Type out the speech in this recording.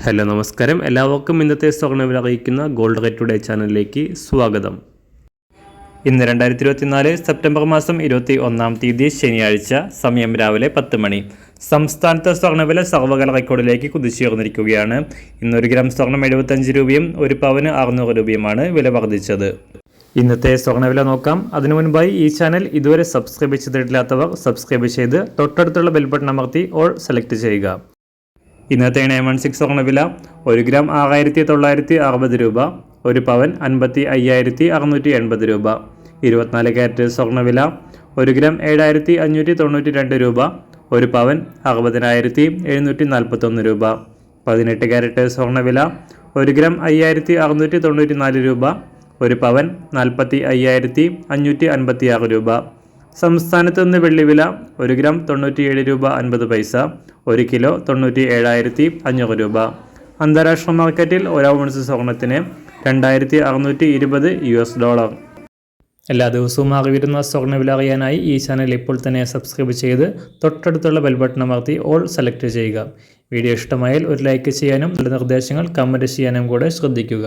Hello നമസ്കാരം, എല്ലാവർക്കും ഇന്നത്തെ സ്വർണ്ണവില അറിയിക്കുന്ന ഗോൾഡ് റേറ്റ് ടുഡേ ചാനലിലേക്ക് സ്വാഗതം. ഇന്ന് 2024 സെപ്റ്റംബർ മാസം 21-ാം തീയതി ശനിയാഴ്ച, സമയം രാവിലെ 10 മണി. സംസ്ഥാനത്തെ സ്വർണ്ണവില സർവ്വകാല റെക്കോർഡിലേക്ക് കുതിച്ചുയർന്നിരിക്കുകയാണ്. ഇന്ന് 1 ഗ്രാം സ്വർണം 75 രൂപയും 1 പവന് 600 രൂപയുമാണ് വില വർദ്ധിച്ചത്. ഇന്നത്തെ സ്വർണ്ണവില നോക്കാം. അതിനു മുൻപായി ഈ ചാനൽ ഇതുവരെ സബ്സ്ക്രൈബ് ചെയ്തിട്ടില്ലാത്തവർ സബ്സ്ക്രൈബ് ചെയ്ത് തൊട്ടടുത്തുള്ള ബെൽ ബട്ടൺ അമർത്തി ഓൾ സെലക്ട് ചെയ്യുക. ഇന്നത്തെ 916 സ്വർണ്ണവില 1 ഗ്രാം 6960 രൂപ, 1 പവൻ 55,680 രൂപ. 24 ക്യാരറ്റ് സ്വർണ്ണവില 1 ഗ്രാം 7592 രൂപ, 1 പവൻ 60,741 രൂപ. 18 ക്യാരറ്റ് സ്വർണ്ണവില 1 ഗ്രാം 5694 രൂപ, 1 പവൻ 45,556 രൂപ. സംസ്ഥാനത്ത് നിന്ന് വെള്ളിവില 1 ഗ്രാം 97 രൂപ 50 പൈസ, 1 കിലോ 97,500 രൂപ. അന്താരാഷ്ട്ര മാർക്കറ്റിൽ 1 ഔൺസ് സ്വർണത്തിന് $2,620. എല്ലാ ദിവസവും അറിവിരുന്ന സ്വർണ്ണവില അറിയാനായി ഈ ചാനൽ ഇപ്പോൾ തന്നെ സബ്സ്ക്രൈബ് ചെയ്ത് തൊട്ടടുത്തുള്ള ബെൽ ബട്ടൺ അമർത്തി ഓൾ സെലക്ട് ചെയ്യുക. വീഡിയോ ഇഷ്ടമായാൽ ഒരു ലൈക്ക് ചെയ്യാനും നല്ല നിർദ്ദേശങ്ങൾ കമൻറ്റ് ചെയ്യാനും കൂടെ ശ്രദ്ധിക്കുക.